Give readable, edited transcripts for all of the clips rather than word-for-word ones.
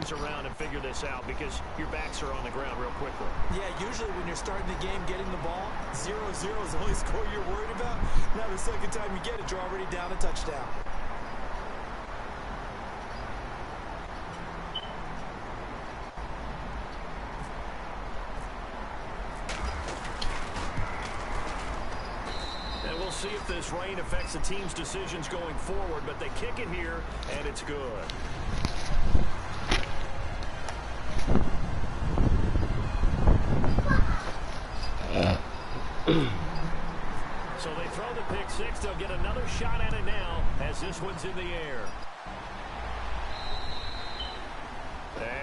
things around and figure this out because your backs are on the ground real quickly. Yeah, usually when you're starting the game getting the ball, 0-0 is the only score you're worried about. Now the second time you get it, you're already down a touchdown. See if this rain affects the team's decisions going forward, but they kick it here, and it's good. So they throw the pick six. They'll get another shot at it now as this one's in the air.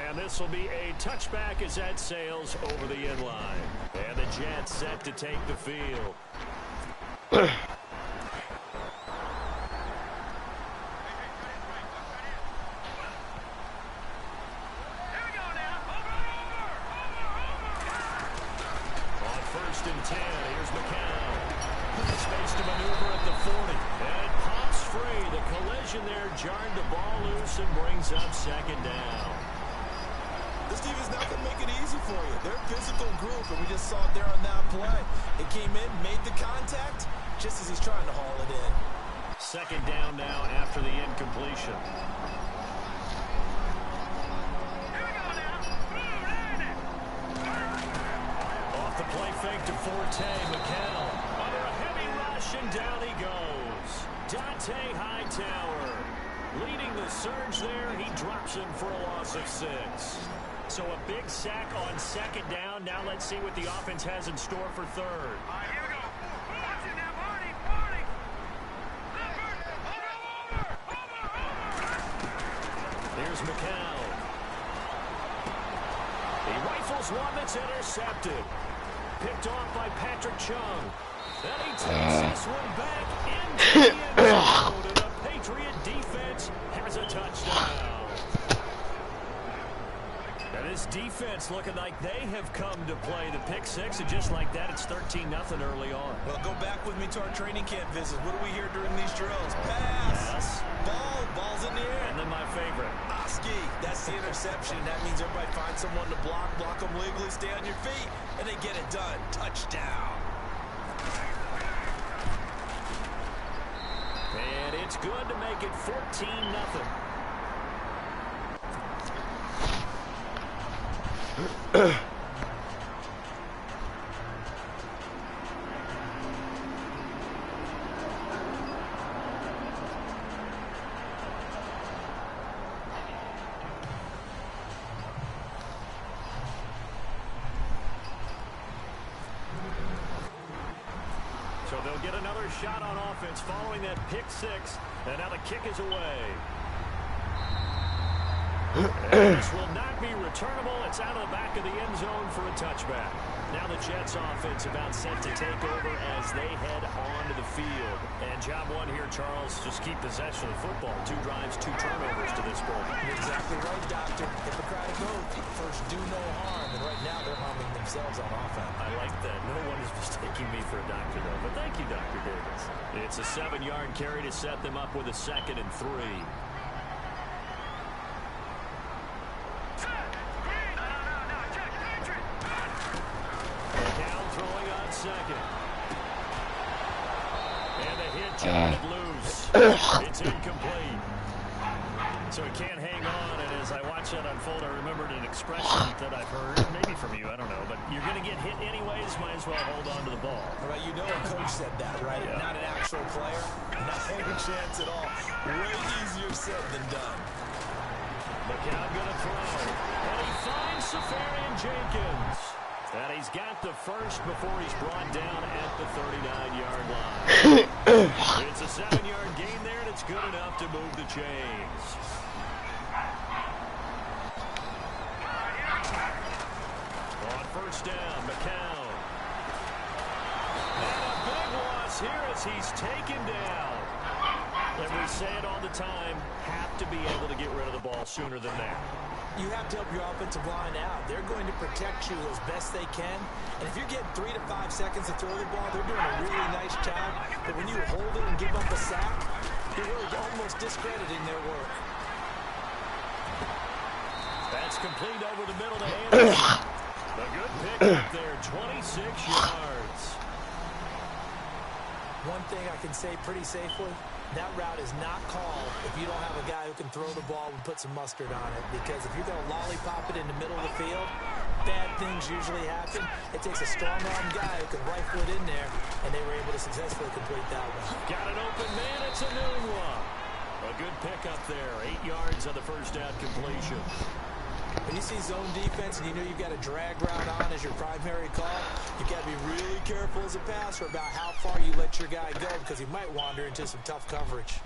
And this will be a touchback as that sails over the end line. And the Jets set to take the field. Jarred the ball loose and brings up second down. This team is not going to make it easy for you. They're a physical group, and we just saw it there on that play. It came in, made the contact, just as he's trying to haul it in. Second down now after the incompletion. Off the play fake to Forte, McCall. Under a heavy rush, and down he goes. Dante Hightower. Leading the surge there, he drops him for a loss of 6. So a big sack on second down. Now let's see what the offense has in store for third. All right, here we go. Watch it now, Marty. Over. Here's McCall. He rifles one that's intercepted. Picked off by Patrick Chung. Then he takes this one back into the end zone. And the Patriot defense has a touchdown. And this defense looking like they have come to play the pick six, and just like that, it's 13-0 early on. Well, go back with me to our training camp visit. What do we hear during these drills? Pass. Yes. Ball's in the air. And then my favorite. Oski. That's the interception. That means everybody finds someone to block them legally, stay on your feet, and they get it done. Touchdown. And it's good to make it 14-0. So they'll get another shot on offense following that pick six. And now the kick is away. And this will not be returnable. It's out of the back of the end zone for a touchback. Now the Jets offense about set to take over as they head onto the field. And job one here, Charles, just keep possession of the football. 2 drives, 2 turnovers to this point. You're exactly right, Doctor. Hippocratic oath. First, do no harm. And right now, they're harming themselves on offense. I like that. No one is mistaking me for a doctor, though. But thank you, Dr. Davis. It's a 7-yard carry to set them up with a 2nd and 3. Second. And the hit jarred loose. It's incomplete. So he can't hang on, and as I watch that unfold, I remembered an expression that I've heard, maybe from you, I don't know, but you're going to get hit anyways, might as well hold on to the ball. All right, you know a coach said that, right? Yeah. Not an actual player. Not any chance at all. Way easier said than done. McCall going to throw. And he finds Safarian Jenkins. And he's got the first before he's brought down at the 39-yard line. It's a 7-yard gain there, and it's good enough to move the chains. On first down, McCall. And a big loss here as he's taken down. And we say it all the time, have to be able to get rid of the ball sooner than that. You have to help your offensive line out. They're going to protect you as best they can. And if you're getting 3 to 5 seconds to throw the ball, they're doing a really nice job. But when you hold it and give up a sack, you're really almost discrediting their work. That's complete over the middle to Anderson. A good pick up there, 26 yards. One thing I can say pretty safely, that route is not called if you don't have a guy who can throw the ball and put some mustard on it. Because if you're going to lollipop it in the middle of the field, bad things usually happen. It takes a strong-arm guy who can rifle it in there, and they were able to successfully complete that one. Got an open man, it's a new one. A good pick up there, 8 yards on the first down completion. When you see zone defense and you know you've got a drag route on as your primary call, you've got to be really careful as a passer about how far you let your guy go because he might wander into some tough coverage.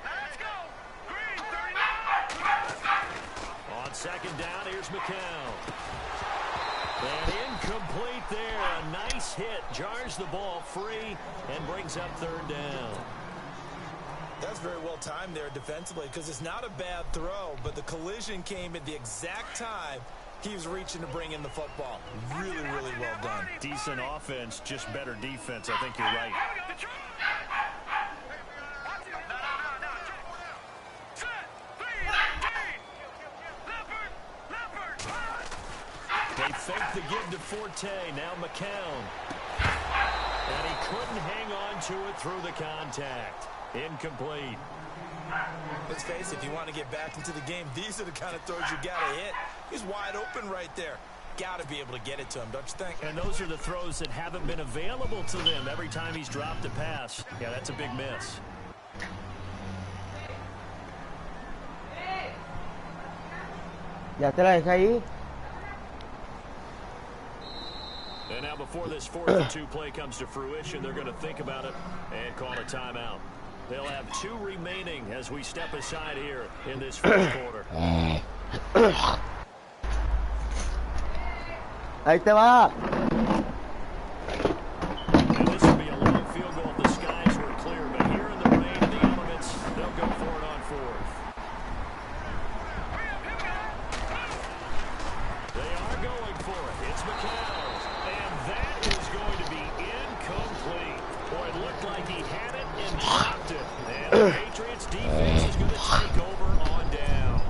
Let's go! Green, 39! On second down, here's McCown. And incomplete there. A nice hit. Jars the ball free and brings up third down. That's very well timed there defensively because it's not a bad throw, but the collision came at the exact time he was reaching to bring in the football. Really, really well done. Decent offense, just better defense. I think you're right. They fake the give to Forte. Now McCown. And he couldn't hang on to it through the contact. Incomplete. Let's face it, if you want to get back into the game, these are the kind of throws you got to hit. He's wide open right there. Got to be able to get it to him, don't you think? And those are the throws that haven't been available to them every time he's dropped a pass. Yeah, that's a big miss. Ya te la dejé ahí. And now before this 4th-and-2 play comes to fruition, they're going to think about it and call a timeout. They'll have 2 remaining as we step aside here in this first quarter. Ahí te va. And this would be a long field goal if the skies were clear, but here in the rain and the elements, they'll go for it on 4th. They are going for it. It's McCown. And that is going to be incomplete. Boy, it looked like he had it and dropped it. And the Patriots defense is going to take over on down.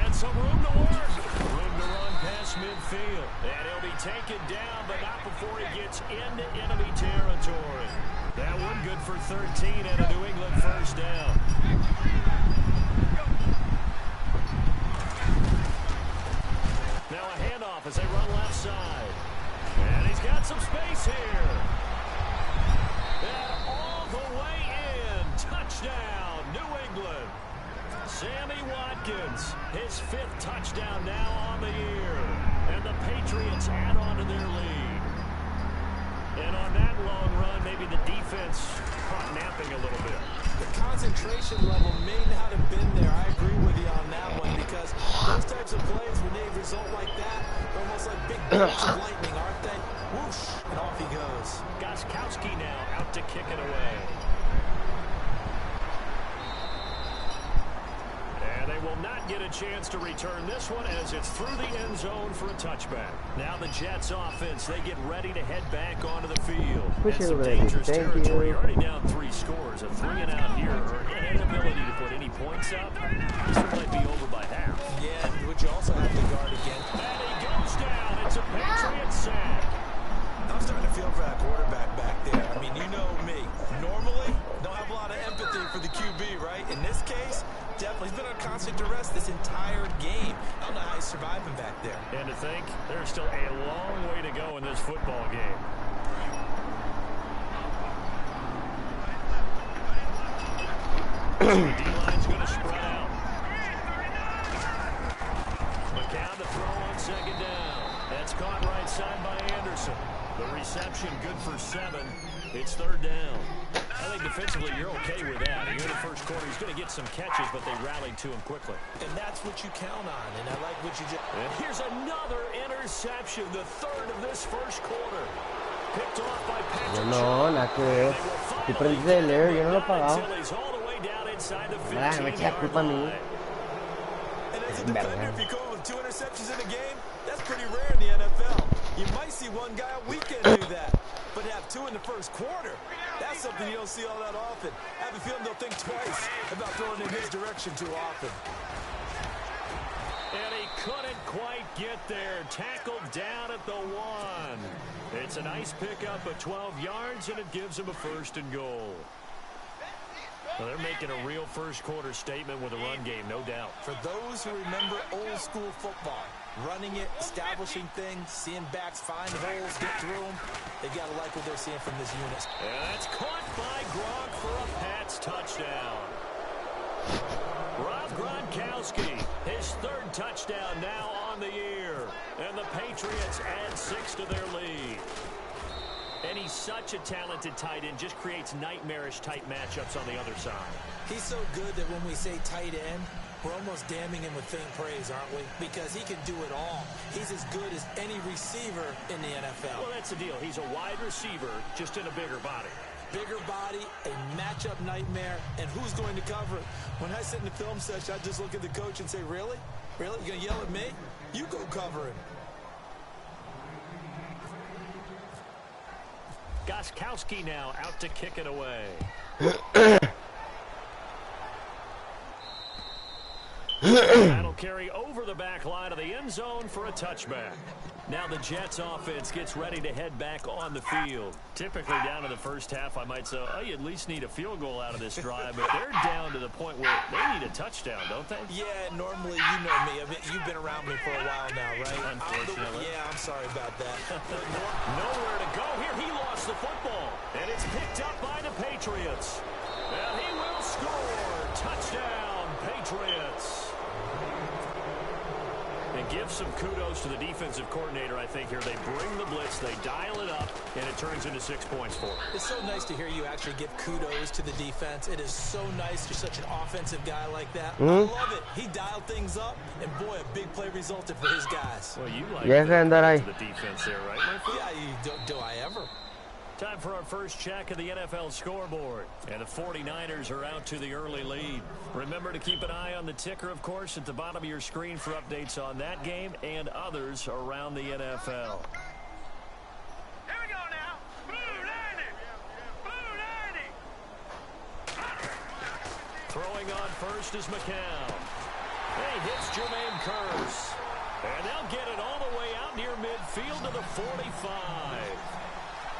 And some room to work. Room to run past midfield. And he'll be taken down, but not before he gets into enemy territory. That one good for 13 and a New England first down. Now a handoff as they run left side. And he's got some space here. And all the way in. Touchdown, New England. Sammy Watkins, his 5th touchdown now on the year. And the Patriots add on to their lead. And on that long run, maybe the defense caught napping a little bit. The concentration level may not have been there. I agree with you on that one because those types of plays, when they result like that, they're almost like big bolts of lightning, aren't they? Whoosh, and off he goes. Gostkowski now out to kick it away. And they will not get a chance to return this one as it's through the end zone for a touchback. Now the Jets offense, they get ready to head back onto the field. And some dangerous territory. Already down 3 scores. A 3-and-out here, or an inability to put any points up. This one might be over by half. Yeah, which you also have to guard again. And he goes down. It's a Patriot sack. I'm starting to feel for that quarterback back there. I mean, you know me. Normally, don't have a lot of empathy for the QB, right? In this case, definitely. He's been on constant duress this entire game. I don't know how he's surviving back there. And to think, there's still a long way to go in this football game. D-line's going to spread out. McCown to throw on second down. That's caught right side by Anderson. The reception good for 7. It's third down. I think defensively you're okay with that. Here in the first quarter, he's going to get some catches, but they rallied to him quickly. And that's what you count on, and I like what you just... And here's another interception, the 3rd of this first quarter. Picked off by Patrick. No, nada que ver. Si prendiste el air, yo no lo he pagado. He's all the way down inside the Wala, 15-yard pa line. And as a defender, if you come with 2 interceptions in a game, that's pretty rare in the NFL. You might see one guy a weekend do that, but have 2 in the first quarter. That's something you don't see all that often. I have a feeling they'll think twice about throwing in his direction too often. And he couldn't quite get there. Tackled down at the 1. It's a nice pickup of 12 yards, and it gives him a 1st and goal. Well, they're making a real first-quarter statement with a run game, no doubt. For those who remember old-school football, running it, establishing things, seeing backs find holes, get through them, they got to like what they're seeing from this unit. And that's caught by Gronk for a Pats touchdown. Rob Gronkowski, his 3rd touchdown now on the year. And the Patriots add 6 to their lead. And he's such a talented tight end, just creates nightmarish-type matchups on the other side. He's so good that when we say tight end, we're almost damning him with faint praise, aren't we? Because he can do it all. He's as good as any receiver in the NFL. Well, that's the deal. He's a wide receiver, just in a bigger body. Bigger body, a matchup nightmare, and who's going to cover it? When I sit in the film session, I just look at the coach and say, really? Really? You're going to yell at me? You go cover him. Gronkowski now out to kick it away. That'll carry over the back line of the end zone for a touchback. Now the Jets offense gets ready to head back on the field. Typically down to the first half, I might say, oh, you at least need a field goal out of this drive, but they're down to the point where they need a touchdown, don't they? Yeah, normally, you know me. You've been around me for a while now, right? Unfortunately. I'm sorry about that. Nowhere to go here. He lost the football, and it's picked up by the Patriots. And he will score. Touchdown, Patriots. And give some kudos to the defensive coordinator, I think, here. They bring the blitz, they dial it up, and it turns into 6 points for them. It's so nice to hear you actually give kudos to the defense. It is so nice. You're such an offensive guy like that. I love it. He dialed things up, and boy, a big play resulted for his guys. Well, you like the defense there, right, Murphy? Yeah, do I ever? Time for our first check of the NFL scoreboard. And the 49ers are out to the early lead. Remember to keep an eye on the ticker, of course, at the bottom of your screen for updates on that game and others around the NFL. Here we go now. Blue 90. Blue 90. Throwing on first is McCown. He hits Jermaine Kearse. And they'll get it all the way out near midfield to the 45.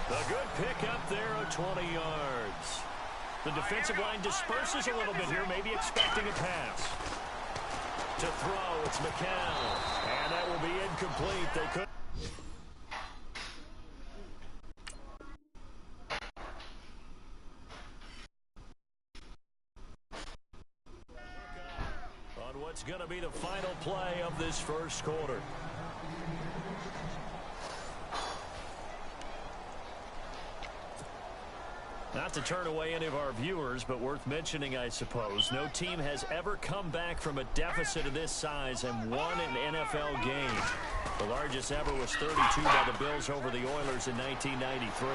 A good pick up there of 20 yards. The defensive line disperses a little bit here, maybe expecting a pass. To throw, it's McCown. And that will be incomplete. They could. On what's going to be the final play of this first quarter. Not to turn away any of our viewers, but worth mentioning, I suppose. No team has ever come back from a deficit of this size and won an NFL game. The largest ever was 32 by the Bills over the Oilers in 1993.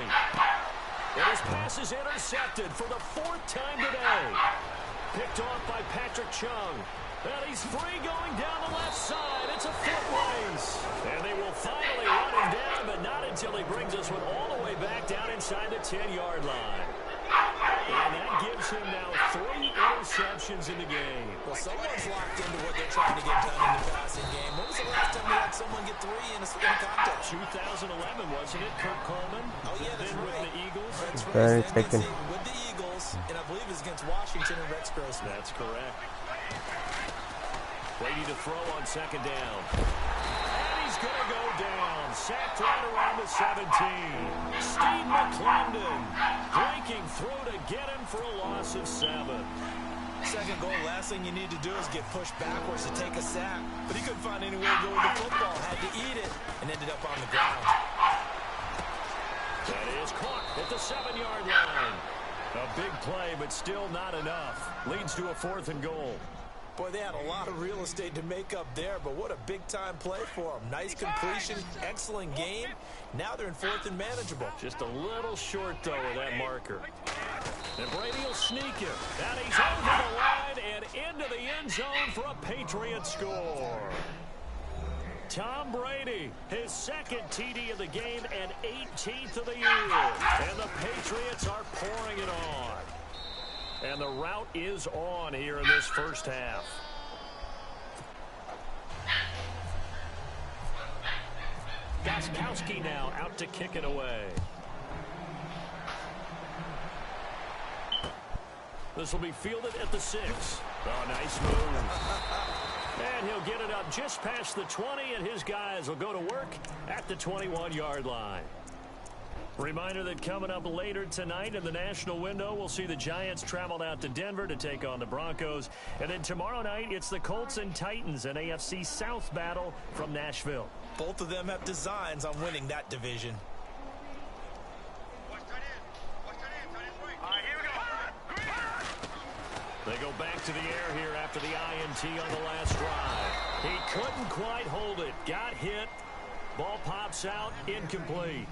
And his pass is intercepted for the 4th time today. Picked off by Patrick Chung. And he's free going down the left side. It's a foot race. And they will finally run him down, but not until he brings us one all the way back down inside the 10-yard line. And that gives him now 3 interceptions in the game. Well, someone's locked into what they're trying to get done in the passing game. When was the last time we had someone get 3 in a contest? 2011, wasn't it? Kurt Coleman? Oh, yeah, that's right. With the Eagles? That's Very right. taken. With the Eagles, and I believe it's against Washington and Rex Grossman. That's correct. Brady to throw on 2nd down. And he's going to go down. Sacked right around the 17. Steve McClendon breaking through to get him for a loss of 7. Second goal, last thing you need to do is get pushed backwards to take a sack. But he couldn't find any way to go with the football. Had to eat it and ended up on the ground. That is caught at the 7-yard line. A big play, but still not enough. Leads to a 4th and goal. Boy, they had a lot of real estate to make up there, but what a big-time play for them. Nice completion, excellent game. Now they're in 4th and manageable. Just a little short, though, of that marker. And Brady will sneak it. And he's over the line and into the end zone for a Patriot score. Tom Brady, his second TD of the game and 18th of the year. And the Patriots are pouring it on. And the route is on here in this first half. Gostkowski now out to kick it away. This will be fielded at the 6. Oh, nice move. And he'll get it up just past the 20, and his guys will go to work at the 21-yard line. Reminder that coming up later tonight in the national window, we'll see the Giants travel out to Denver to take on the Broncos. And then tomorrow night, it's the Colts and Titans, an AFC South battle from Nashville. Both of them have designs on winning that division. They go back to the air here after the INT on the last drive. He couldn't quite hold it. Got hit. Ball pops out. Incomplete.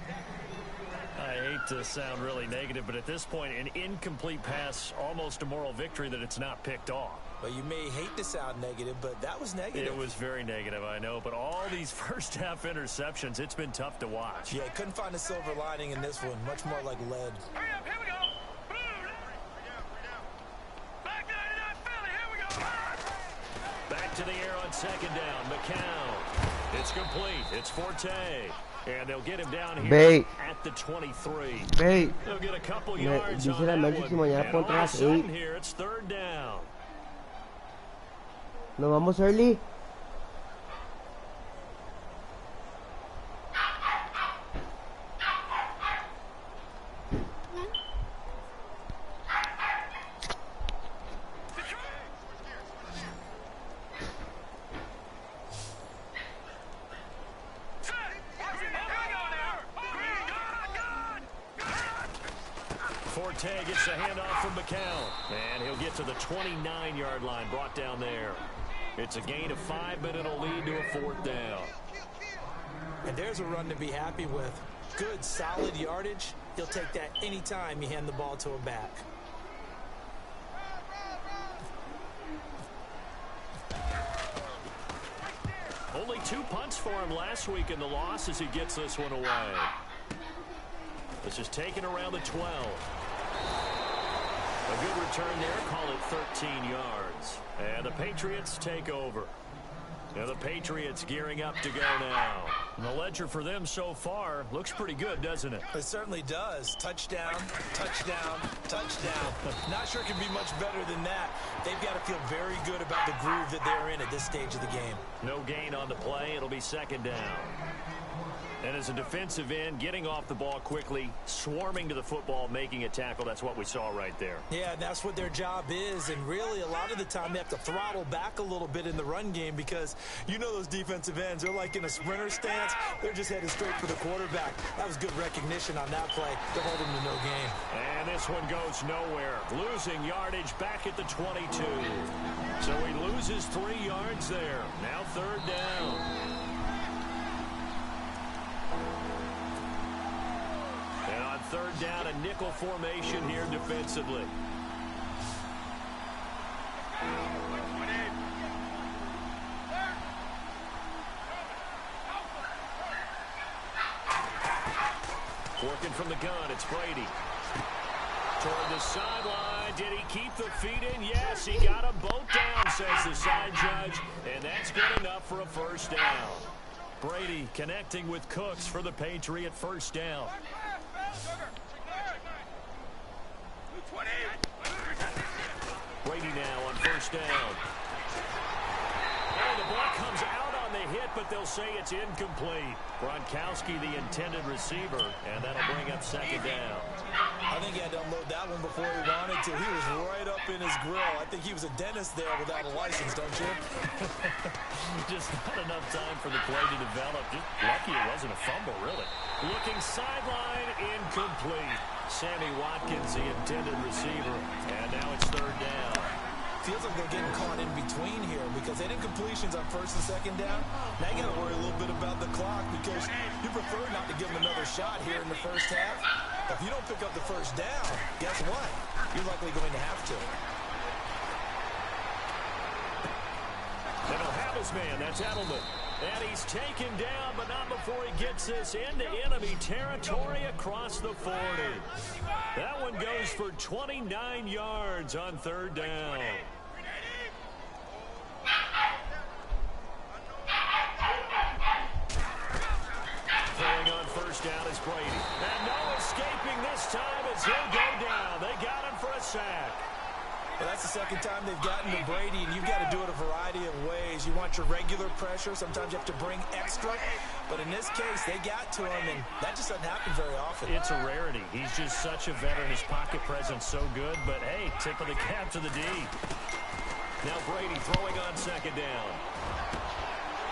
I hate to sound really negative, but at this point, an incomplete pass, almost a moral victory that it's not picked off. Well, you may hate to sound negative, but that was negative. It was very negative, I know. But all these first-half interceptions, it's been tough to watch. Yeah, couldn't find a silver lining in this one. Much more like lead. Hurry up, here we go. Back to the air on second down. McCown. It's complete. It's Forte. And they'll get him down here at the 23. They'll get a couple yards on that one. And all of a sudden here, it's third down. Nos vamos early. Forte gets the handoff from McCown. And he'll get to the 29-yard line, brought down there. It's a gain of 5, but it'll lead to a fourth down. And there's a run to be happy with. Good, solid yardage. He'll take that anytime you hand the ball to him back. Only 2 punts for him last week in the loss as he gets this one away. This is taken around the 12. A good return there, call it 13 yards. And the Patriots take over. Now the Patriots gearing up to go now. And the ledger for them so far looks pretty good, doesn't it? It certainly does. Touchdown, touchdown, touchdown. Not sure it can be much better than that. They've got to feel very good about the groove that they're in at this stage of the game. No gain on the play. It'll be second down. And as a defensive end, getting off the ball quickly, swarming to the football, making a tackle, that's what we saw right there. Yeah, and that's what their job is. And really, a lot of the time, they have to throttle back a little bit in the run game because you know those defensive ends, they're like in a sprinter stance. They're just headed straight for the quarterback. That was good recognition on that play to hold him to no gain. And this one goes nowhere. Losing yardage back at the 22. So he loses 3 yards there. Now third down. And on third down, a nickel formation here defensively. Working from the gun, it's Brady. Toward the sideline, did he keep the feet in? Yes, he got them both down, says the side judge, and that's good enough for a first down. Brady connecting with Cooks for the Patriot first down. Brady now on first down. And the ball comes out on the hit, but they'll say it's incomplete. Gronkowski, the intended receiver, and that'll bring up second down. I think he had to unload that one before he wanted to. He was right up in his grill. I think he was a dentist there without a license, don't you? Just not enough time for the play to develop. Just lucky it wasn't a fumble, really. Looking sideline, incomplete. Sammy Watkins, the intended receiver, and now it's third down. Feels like they're getting caught in between here because they did completions on first and second down. Now you got to worry a little bit about the clock because you prefer not to give them another shot here in the first half. If you don't pick up the first down, guess what? you're likely going to have to. And he'll have his man. That's Edelman. And he's taken down, but not before he gets this into enemy territory across the 40. That one goes for 29 yards on third down. Throwing on first down is Brady. And no escaping this time as he'll go down. They got him for a sack. Well, that's the second time they've gotten to Brady, and you've got to do it a variety of ways. You want your regular pressure. Sometimes you have to bring extra. But in this case, they got to him, and that just doesn't happen very often. It's a rarity. He's just such a veteran. His pocket presence so good. But, hey, tip of the cap to the D. Now Brady throwing on second down.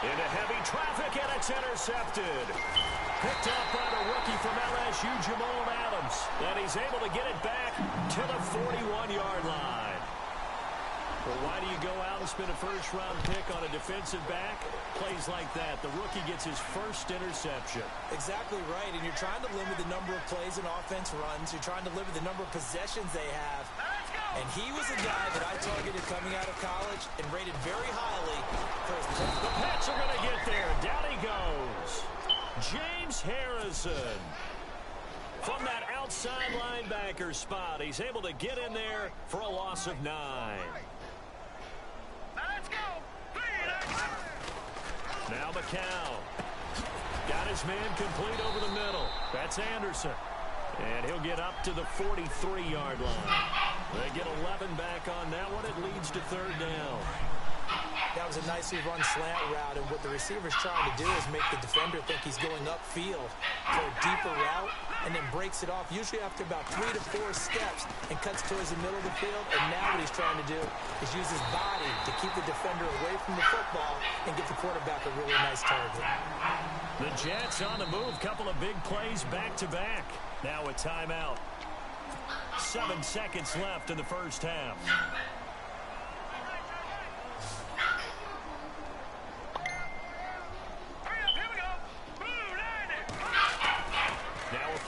Into heavy traffic, and it's intercepted. Picked up by the rookie from LSU, Jamal Adams. And he's able to get it back to the 41-yard line. But why do you go out and spend a first-round pick on a defensive back? Plays like that. The rookie gets his first interception. Exactly right, and you're trying to limit the number of plays an offense runs. You're trying to limit the number of possessions they have. And he was a guy that I targeted coming out of college and rated very highly for his potential. The Pats are going to get there. Down he goes. James Harrison. From that outside linebacker spot, he's able to get in there for a loss of 9. Now McCown. Got his man complete over the middle. That's Anderson. And he'll get up to the 43-yard line. They get 11 back on that one. It leads to third down. That was a nicely run slant route, and what the receiver's trying to do is make the defender think he's going upfield for a deeper route, and then breaks it off, usually after about 3 to 4 steps, and cuts towards the middle of the field. And now what he's trying to do is use his body to keep the defender away from the football and get the quarterback a really nice target. The Jets on the move. Couple of big plays back-to-back. Now a timeout. 7 seconds left in the first half.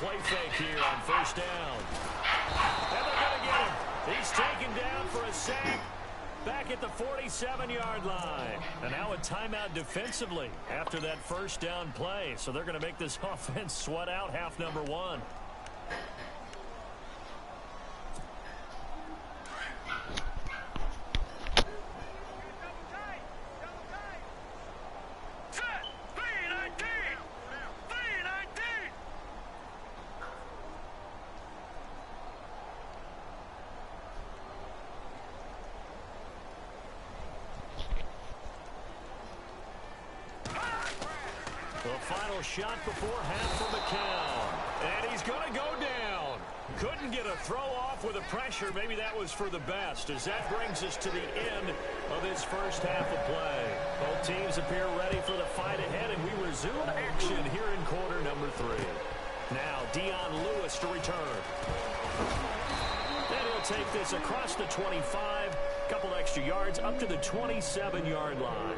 Play fake here on first down. And they're going to get him. He's taken down for a sack back at the 47-yard line. And now a timeout defensively after that first down play. So they're going to make this offense sweat out half number 1. Shot before half for McCown. And he's going to go down. Couldn't get a throw off with the pressure. Maybe that was for the best, as that brings us to the end of this first half of play. Both teams appear ready for the fight ahead, and we resume action here in quarter number 3. Now Dion Lewis to return. And he'll take this across the 25. Couple extra yards up to the 27-yard line.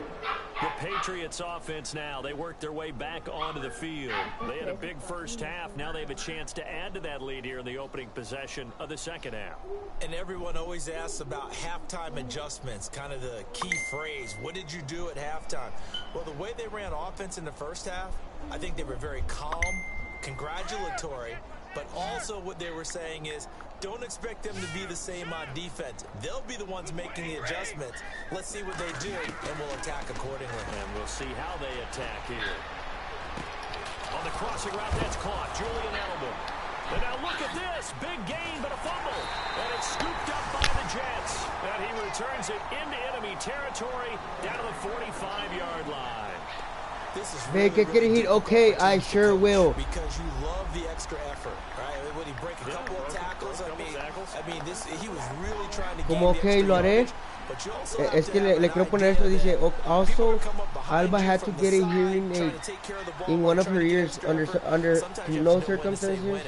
The Patriots offense now, they work their way back onto the field. They had a big first half. Now they have a chance to add to that lead here in the opening possession of the second half. And everyone always asks about halftime adjustments, kind of the key phrase. What did you do at halftime? Well, the way they ran offense in the first half, I think they were very calm, congratulatory, but also what they were saying is, don't expect them to be the same on defense. They'll be the ones making the adjustments. Let's see what they do, and we'll attack accordingly. And we'll see how they attack here. On the crossing route, that's caught. Julian Edelman. And now look at this. Big gain, but a fumble. And it's scooped up by the Jets. And he returns it into enemy territory down to the 45-yard line. This is Make it get a hit. Okay, I sure will. Because you love the extra effort, right? When he break a couple of tackles, I mean, he was really trying to gain Como okay, lo haré. Es que le quiero poner esto. Dice, also, Alba had to get a hearing aid in one of her ears under no circumstances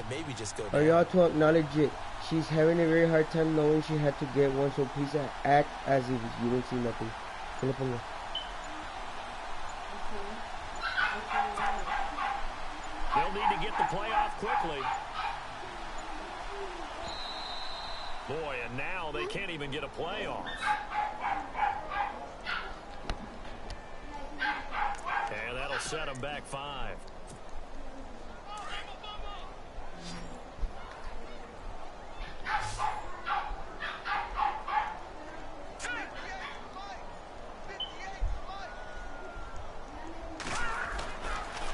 are y'all to acknowledge it. She's having a very hard time knowing she had to get one, so please act as if you didn't see nothing. ¿Qué le pongo? They'll need to get the play off quickly. Boy, can't even get a play off. And that'll set him back 5.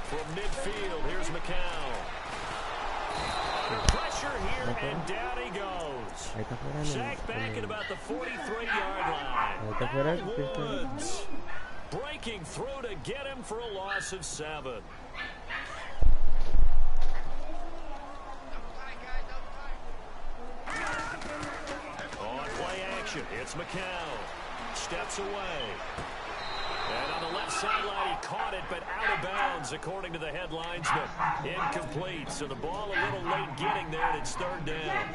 From midfield, here's McCown. Under pressure here, and down he goes. Sacked back at about the 43-yard line. Woods breaking through to get him for a loss of 7. On play action, it's McCown. Steps away. And on the left sideline, he caught it, but out of bounds, according to the headlinesman. Incomplete, so the ball a little late getting there, and it's 3rd down.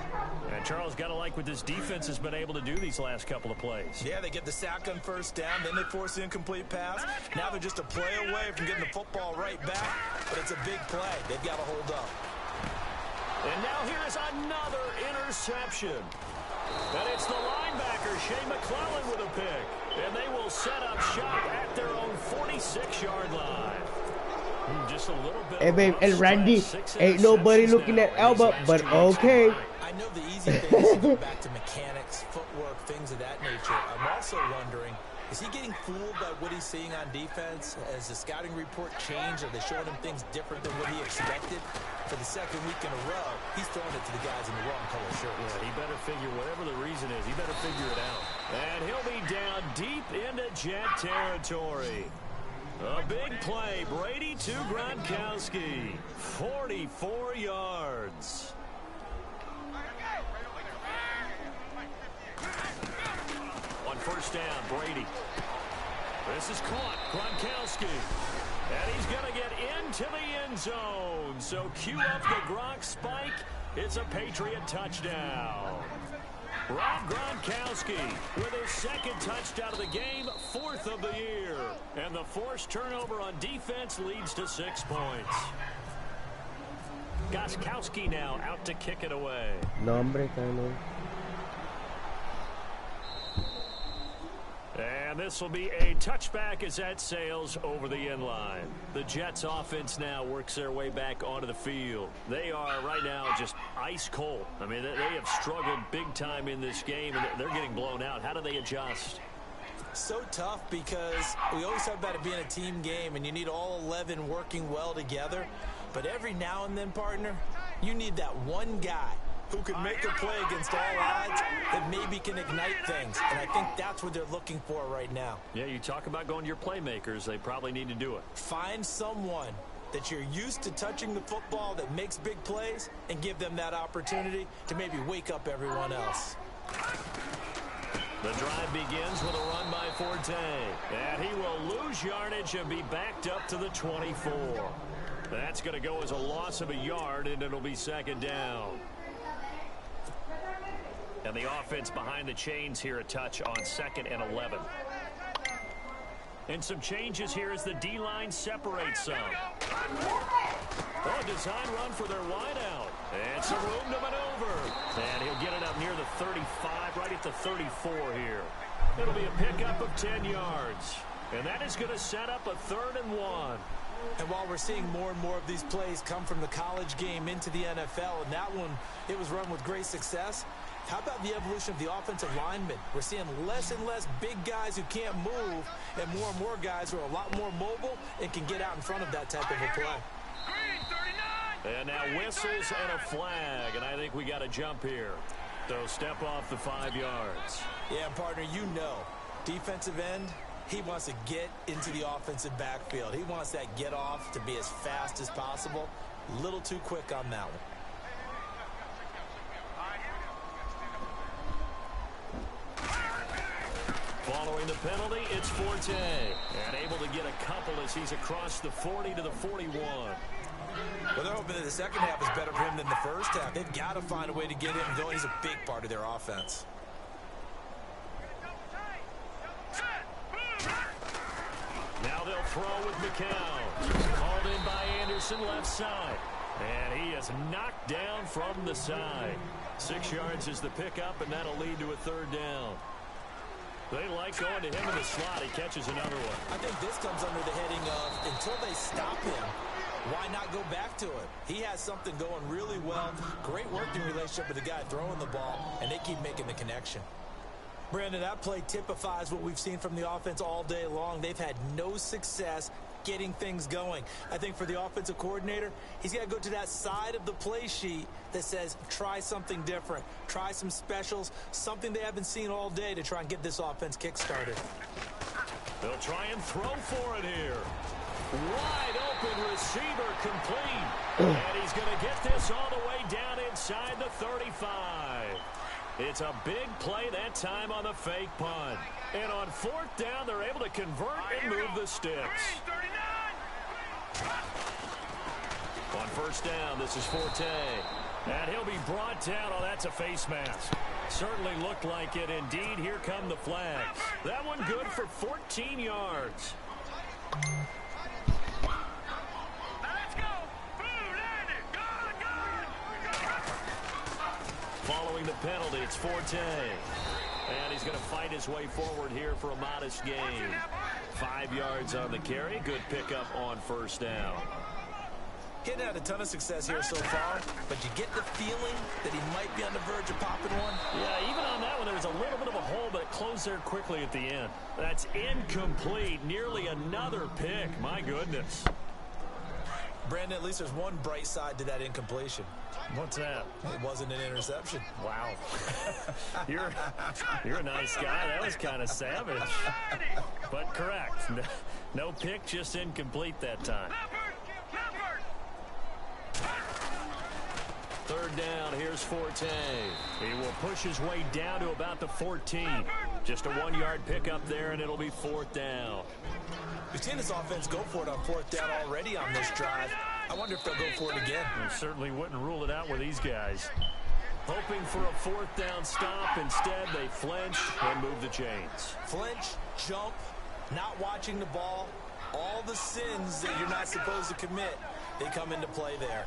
And Charles, got to like what this defense has been able to do these last couple of plays. Yeah, they get the sack on 1st down, then they force the incomplete pass. Now they're just a play away from getting the football right back, but it's a big play. They've got to hold up. And now here is another interception. And it's the linebacker, Shea McClellan, with a pick. And they will set up shop at their own 46-yard line. Just a little bit. Hey, babe, and Randy, ain't nobody looking at Elba, but okay. I know the easy thing is to go back to mechanics, footwork, things of that nature. I'm also wondering, is he getting fooled by what he's seeing on defense? Has the scouting report changed? Are they showing him things different than what he expected? For the 2nd week in a row, he's throwing it to the guys in the wrong color shirts. Yeah, he better figure, whatever the reason is, he better figure it out. And he'll be down deep into Jet territory. A big play, Brady to Gronkowski. 44 yards. On 1st down, Brady. This is caught, Gronkowski. And he's going to get into the end zone. So cue up the Gronk spike. It's a Patriot touchdown. Rob Gronkowski with his 2nd touchdown of the game, 4th of the year. And the forced turnover on defense leads to 6 points. Gostkowski now out to kick it away. Nombre, Carlos. And this will be a touchback as that sails over the end line. The Jets offense now works their way back onto the field. They are right now just ice cold. I mean, they have struggled big time in this game, and they're getting blown out. How do they adjust? So tough, because we always talk about it being a team game, and you need all 11 working well together. But every now and then, partner, you need that one guy who can make a play against all odds that maybe can ignite things. And I think that's what they're looking for right now. Yeah, you talk about going to your playmakers. They probably need to do it. Find someone that you're used to touching the football that makes big plays and give them that opportunity to maybe wake up everyone else. The drive begins with a run by Forte. And he will lose yardage and be backed up to the 24. That's going to go as a loss of a yard, and it'll be 2nd down. And the offense behind the chains here a touch on 2nd and 11. And some changes here as the D-line separates some. Oh, design run for their wideout. And some room to maneuver. And he'll get it up near the 35, right at the 34 here. It'll be a pickup of 10 yards. And that is going to set up a 3rd and 1. And while we're seeing more and more of these plays come from the college game into the NFL, and that one, it was run with great success, how about the evolution of the offensive linemen? We're seeing less and less big guys who can't move, and more guys who are a lot more mobile and can get out in front of that type of a play. And now whistles and a flag, and I think we got a jump here. They'll step off the 5 yards. Yeah, partner, you know, defensive end, he wants to get into the offensive backfield. He wants that get off to be as fast as possible. A little too quick on that one. Following the penalty, it's Forte. And able to get a couple as he's across the 40 to the 41. Well, they're hoping that the second half is better for him than the first half. They've got to find a way to get him going. He's a big part of their offense. Now they'll throw with McCown. Called in by Anderson left side. And he is knocked down from the side. 6 yards is the pickup, and that'll lead to a third down. They like going to him in the slot. He catches another one. I think this comes under the heading of until they stop him, why not go back to it? He has something going really well. Great working relationship with the guy throwing the ball, and they keep making the connection. Brandon, that play typifies what we've seen from the offense all day long. They've had no success getting things going. I think for the offensive coordinator, he's got to go to that side of the play sheet that says try something different, try some specials, something they haven't seen all day to try and get this offense kick-started. They'll try and throw for it here. Wide open receiver complete. And he's going to get this all the way down inside the 35. It's a big play that time on the fake punt. And on 4th down, they're able to convert and move the sticks. On 1st down, this is Forte. And he'll be brought down. Oh, that's a face mask. Certainly looked like it. Indeed, here come the flags. That one good for 14 yards. Following the penalty, it's Forte. And he's going to fight his way forward here for a modest gain. 5 yards on the carry. Good pickup on 1st down. Getting had a ton of success here so far, but you get the feeling that he might be on the verge of popping one. Yeah, even on that one, there was a little bit of a hole, but it closed there quickly at the end. That's incomplete. Nearly another pick. My goodness. Brandon, at least there's one bright side to that incompletion. What's that? It wasn't an interception. Wow. You're a nice guy. That was kind of savage. But correct. No pick, just incomplete that time. 3rd down, here's Forte. He will push his way down to about the 14. Just a 1-yard pickup there, and it'll be 4th down. We've seen this offense go for it on 4th down already on this drive. I wonder if they'll go for it again. I certainly wouldn't rule it out with these guys. Hoping for a 4th down stop. Instead, they flinch and move the chains. Flinch, jump, not watching the ball. All the sins that you're not supposed to commit, they come into play there.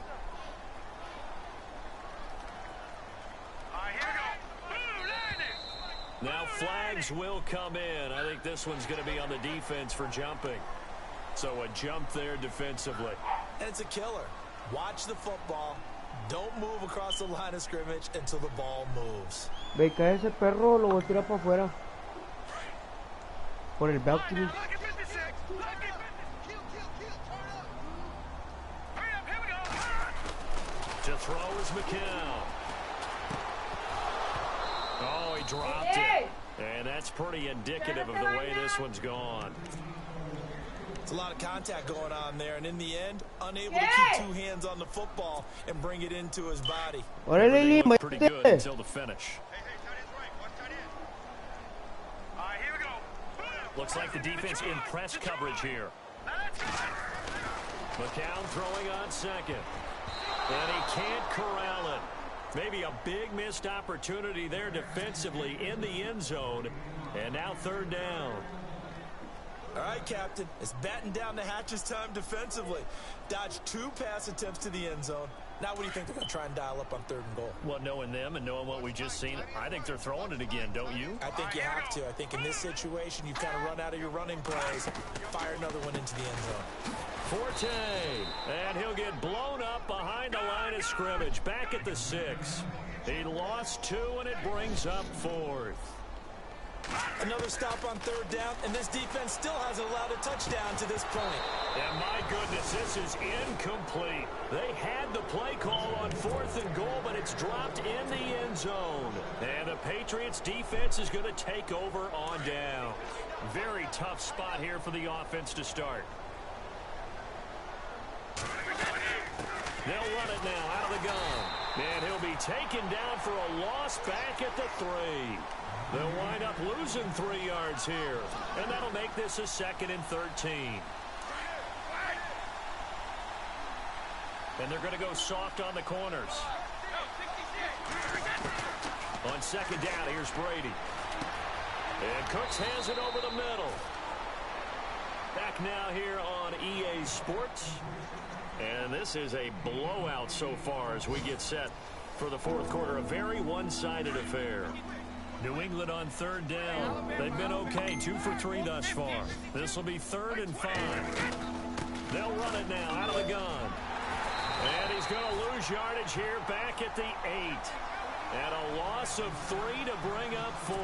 Now flags will come in. I think this one's going to be on the defense for jumping. So a jump there defensively. And it's a killer. Watch the football. Don't move across the line of scrimmage until the ball moves. Ve, cae ese perro, lo voy a tirar para afuera. Por el balcony. To throw is McCown. Oh, he dropped it. And that's pretty indicative of the way this one's gone. It's a lot of contact going on there, and in the end, unable to keep 2 hands on the football and bring it into his body. Everything looked pretty good until the finish. Looks like the defense in press coverage here. McCown throwing on 2nd. And he can't corral it. Maybe a big missed opportunity there defensively in the end zone. And now 3rd down. All right, Captain. It's batten down the hatches time defensively. Dodged 2 pass attempts to the end zone. Now what do you think they're going to try and dial up on 3rd and goal? Well, knowing them and knowing what we just seen, I think they're throwing it again, don't you? I think you have to. I think in this situation, you've kind of run out of your running plays. Fire another one into the end zone. Forte, and he'll get blown up behind the line of scrimmage, back at the 6. He lost 2, and it brings up 4th. Another stop on 3rd down, and this defense still hasn't allowed a touchdown to this point. And my goodness, this is incomplete. They had the play call on 4th and goal, but it's dropped in the end zone. And the Patriots defense is going to take over on down. Very tough spot here for the offense to start. They'll run it now out of the gun. And he'll be taken down for a loss back at the 3. They'll wind up losing 3 yards here. And that'll make this a 2nd and 13. And they're going to go soft on the corners. On 2nd down, here's Brady. And Cooks has it over the middle. Back now here on EA Sports. And this is a blowout so far as we get set for the fourth quarter. A very one-sided affair. New England on third down. They've been okay, 2 for 3 thus far. This will be 3rd and 5. They'll run it now out of the gun. And he's going to lose yardage here back at the 8. And a loss of 3 to bring up 4.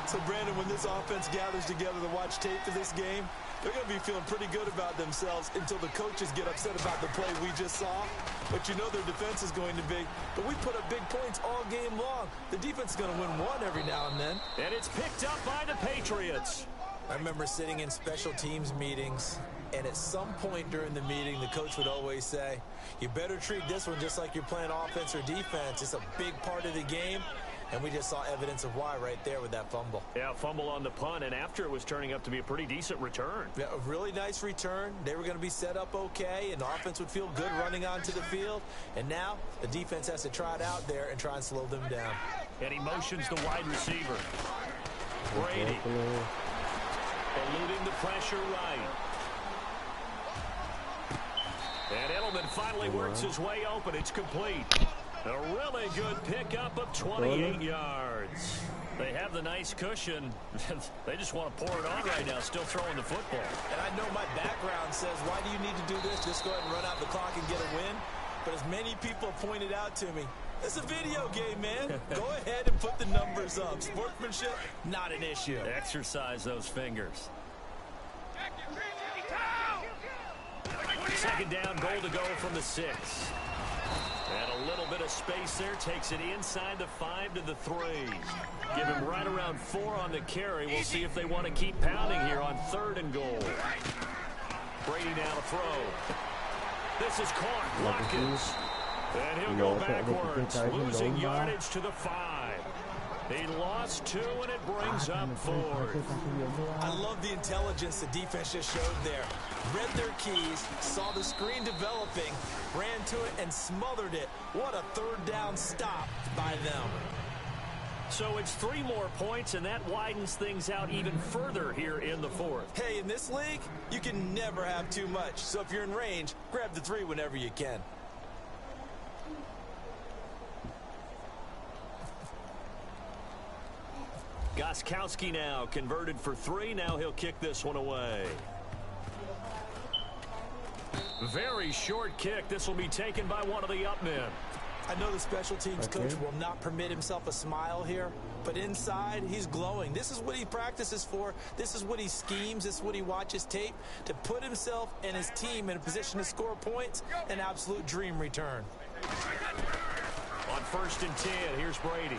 So, Brandon, when this offense gathers together to watch tape for this game, they're going to be feeling pretty good about themselves until the coaches get upset about the play we just saw. But you know their defense is going to be. But we put up big points all game long. The defense is going to win one every now and then. And it's picked up by the Patriots. I remember sitting in special teams meetings, and at some point during the meeting, the coach would always say, you better treat this one just like you're playing offense or defense. It's a big part of the game. And we just saw evidence of why right there with that fumble. Yeah, fumble on the punt, and after it was turning up to be a pretty decent return. Yeah, a really nice return. They were going to be set up okay, and the offense would feel good running onto the field. And now the defense has to try it out there and try and slow them down. And he motions the wide receiver. Brady. Eluding the pressure right. And Edelman finally works his way open. It's complete. A really good pickup of 28 yards. They have the nice cushion. They just want to pour it on right now, still throwing the football. And I know my background says, why do you need to do this? Just go ahead and run out the clock and get a win. But as many people pointed out to me, it's a video game, man. Go ahead and put the numbers up. Sportsmanship, not an issue. Exercise those fingers. 2nd down, goal to go from the 6. And a little bit of space there. Takes it inside the 5 to the 3. Give him right around 4 on the carry. We'll see if they want to keep pounding here on 3rd and goal. Brady now to throw. This is caught. Watkins. And he'll go backwards. Losing yardage to the 5. He lost 2, and it brings up 4th. I love the intelligence the defense just showed there. Read their keys, saw the screen developing, ran to it, and smothered it. What a 3rd down stop by them. So it's 3 more points, and that widens things out even further here in the 4th. Hey, in this league, you can never have too much. So if you're in range, grab the 3 whenever you can. Gostkowski now converted for 3. Now he'll kick this one away. Very short kick. This will be taken by one of the up men. I know the special teams coach will not permit himself a smile here, but inside he's glowing. This is what he practices for. This is what he schemes. This is what he watches tape to put himself and his team in a position to score points. An absolute dream return. On 1st and 10, here's Brady.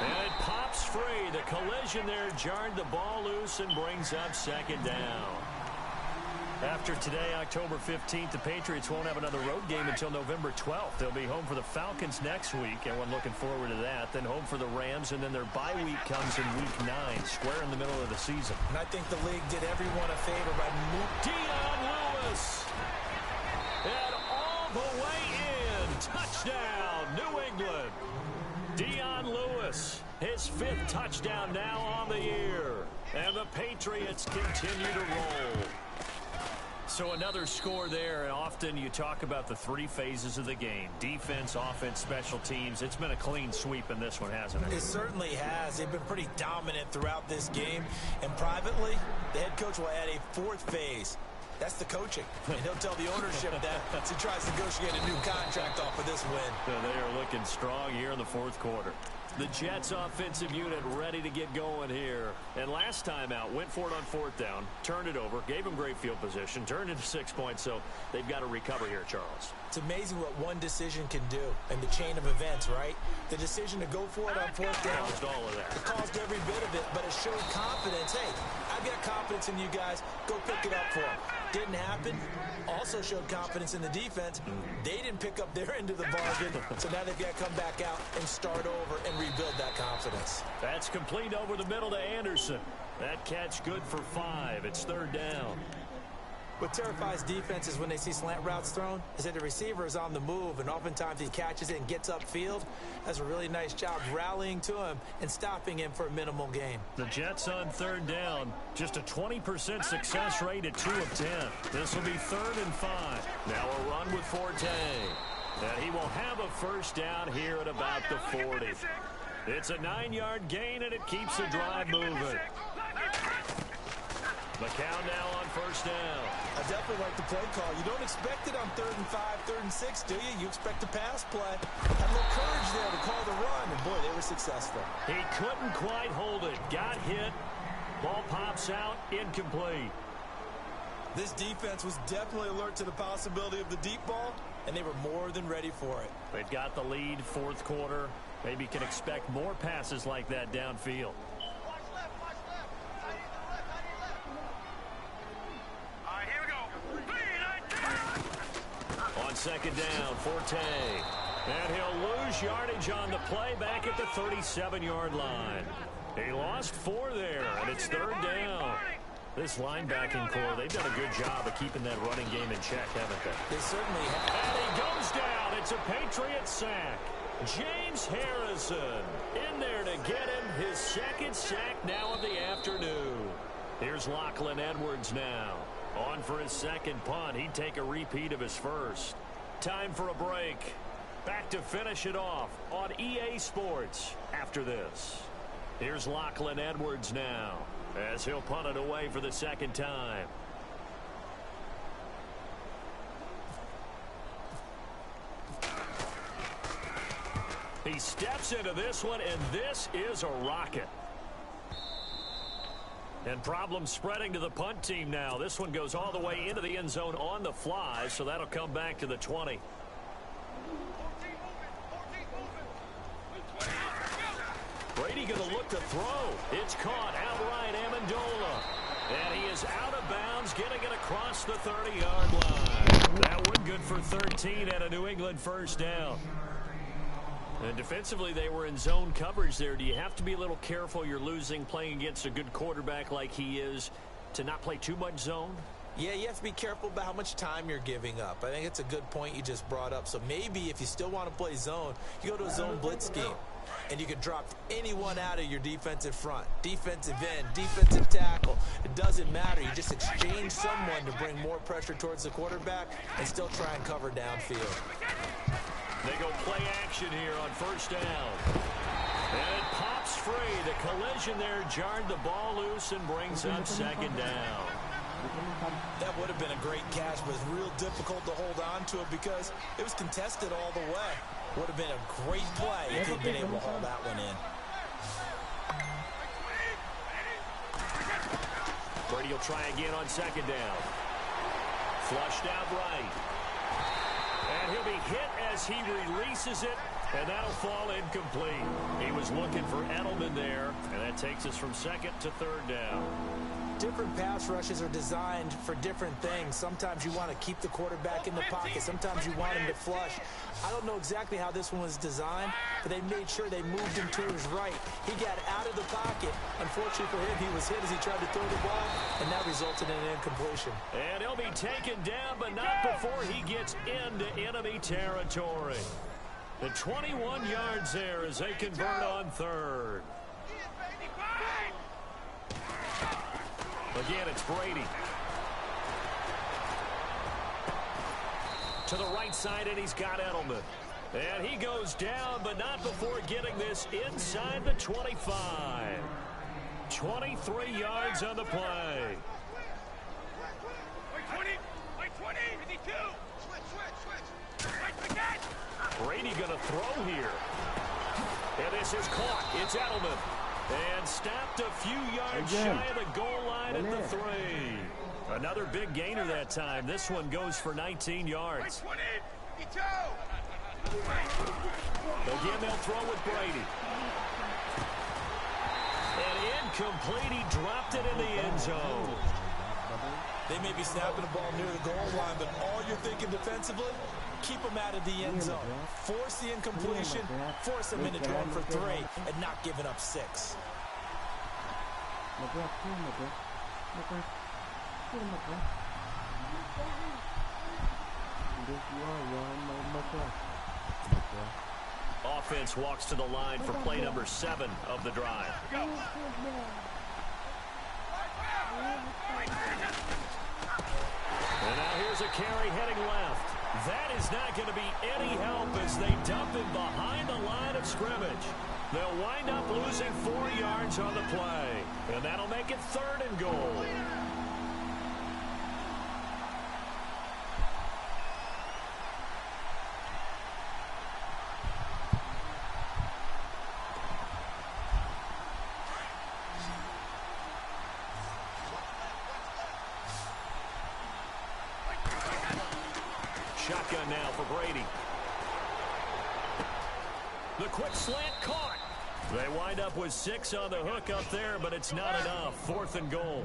And it pops free. The collision there jarred the ball loose and brings up 2nd down. After today, October 15th, the Patriots won't have another road game until November 12th. They'll be home for the Falcons next week. Everyone looking forward to that. Then home for the Rams, and then their bye week comes in week 9, square in the middle of the season. And I think the league did everyone a favor by Dion Lewis. And all the way in. Touchdown, New England. Dion Lewis, his 5th touchdown now on the year. And the Patriots continue to roll. So another score there, and often you talk about the 3 phases of the game. Defense, offense, special teams. It's been a clean sweep in this one, hasn't it? It certainly has. They've been pretty dominant throughout this game. And privately, the head coach will add a 4th phase. That's the coaching. And he'll tell the ownership that as he tries to negotiate a new contract off of this win. So they are looking strong here in the 4th quarter. The Jets offensive unit ready to get going here. And last time out, went for it on 4th down, turned it over, gave them great field position, turned into 6 points, so they've got to recover here, Charles. It's amazing what one decision can do in the chain of events, right? The decision to go for it on 4th down. Caused all of that. It caused every bit of it, but it showed confidence. Hey, I've got confidence in you guys. Go pick it up for them. Didn't happen. Also showed confidence in the defense. They didn't pick up their end of the bargain, so now they've got to come back out and start over and rebuild that confidence. That's complete over the middle to Anderson. That catch good for 5. It's 3rd down. What terrifies defenses when they see slant routes thrown is that the receiver is on the move, and oftentimes he catches it and gets upfield. Does a really nice job rallying to him and stopping him for a minimal gain. The Jets on third down. Just a 20% success rate at 2 of 10. This will be 3rd and 5. Now a run with Forte. And he will have a first down here at about the 40. It's a 9-yard gain, and it keeps the drive moving. McCown now on first down. I definitely like the play call. You don't expect it on 3rd and 5, 3rd and 6, do you? You expect a pass play. Had a little courage there to call the run, and boy, they were successful. He couldn't quite hold it. Got hit. Ball pops out, incomplete. This defense was definitely alert to the possibility of the deep ball, and they were more than ready for it. They've got the lead, 4th quarter. Maybe can expect more passes like that downfield. On second down, Forte. And he'll lose yardage on the play back at the 37-yard line. He lost 4 there, and it's 3rd down. This linebacking core, they've done a good job of keeping that running game in check, haven't they? They certainly have. And he goes down. It's a Patriot sack. James Harrison in there to get him his 2nd sack now of the afternoon. Here's Lachlan Edwards now. On for his 2nd punt. He'd take a repeat of his 1st. Time for a break. Back to finish it off on EA Sports after this. Here's Lachlan Edwards now as he'll punt it away for the 2nd time. He steps into this one, and this is a rocket. And problems spreading to the punt team now. This one goes all the way into the end zone on the fly, so that'll come back to the 20. Brady going to look to throw. It's caught outright, Amendola. And he is out of bounds, getting it across the 30-yard line. That one good for 13 and a New England first down. And defensively, they were in zone coverage there. Do you have to be a little careful? You're losing, playing against a good quarterback like he is, to not play too much zone? Yeah, you have to be careful about how much time you're giving up. I think it's a good point you just brought up. So maybe if you still want to play zone, you go to a zone blitz scheme. And you can drop anyone out of your defensive front. Defensive end, defensive tackle. It doesn't matter. You just exchange someone to bring more pressure towards the quarterback and still try and cover downfield. They go play action here on first down. And it pops free. The collision there jarred the ball loose and brings up 2nd down. That would have been a great catch, but it's real difficult to hold on to it because it was contested all the way. Would have been a great play if he'd been able to haul that one in. Brady will try again on 2nd down. Flushed out right. And he'll be hit as he releases it, and that'll fall incomplete. He was looking for Edelman there, and that takes us from 2nd to 3rd down. Different pass rushes are designed for different things. Sometimes you want to keep the quarterback in the pocket. Sometimes you want him to flush. I don't know exactly how this one was designed, but they made sure they moved him to his right. He got out of the pocket. Unfortunately for him, he was hit as he tried to throw the ball, and that resulted in an incompletion. And he'll be taken down, but not before he gets into enemy territory. The 21 yards there as they convert on 3rd. Again, it's Brady. To the right side, and he's got Edelman. And he goes down, but not before getting this inside the 25. 23 yards on the play. Wait, 20, 52. Switch. Brady going to throw here. And this is caught. It's Edelman. And stopped a few yards shy of the goal line at the 3. Another big gainer that time. This one goes for 19 yards. Again, they'll throw with Brady. And incomplete. He dropped it in the end zone. They may be snapping the ball near the goal line, but all you're thinking defensively, keep them out of the end zone. Force the incompletion, force them into going for 3, and not giving up 6. Offense walks to the line for play number 7 of the drive. And now here's a carry heading left. That is not going to be any help as they dump him behind the line of scrimmage. They'll wind up losing 4 yards on the play. And that'll make it 3rd and goal. Shotgun now for Brady. The quick slant caught. They wind up with 6 on the hook up there, but it's not enough. 4th and goal.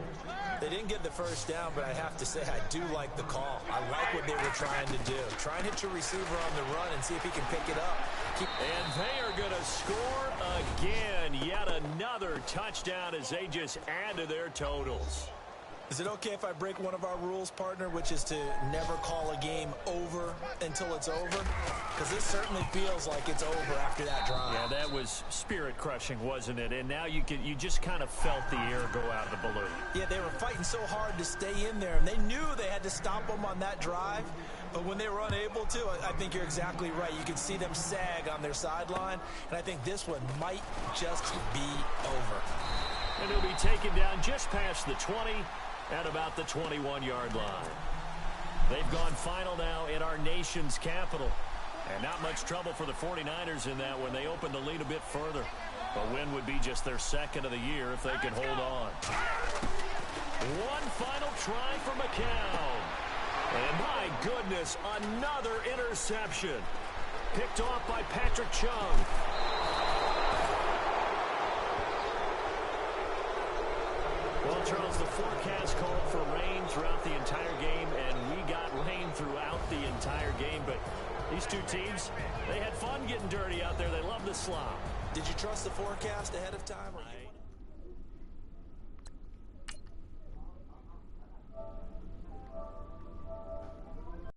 They didn't get the first down, but I have to say I do like the call. I like what they were trying to do. Try and hit your receiver on the run and see if he can pick it up. And they are going to score again. Yet another touchdown as they just add to their totals. Is it okay if I break one of our rules, partner, which is to never call a game over until it's over? Because this certainly feels like it's over after that drive. Yeah, that was spirit-crushing, wasn't it? And now you just kind of felt the air go out of the balloon. Yeah, they were fighting so hard to stay in there, and they knew they had to stop them on that drive. But when they were unable to, I think you're exactly right. You could see them sag on their sideline, and I think this one might just be over. And he'll be taken down just past the 20 at about the 21-yard line. They've gone final now in our nation's capital. And not much trouble for the 49ers in that when they open the lead a bit further. A win would be just their 2nd of the year if they could hold on. One final try for McCown. And my goodness, another interception. Picked off by Patrick Chung. Well, Charles, the forecast called for rain throughout the entire game, and we got rain throughout the entire game. But these two teams, they had fun getting dirty out there. They love the slop. Did you trust the forecast ahead of time?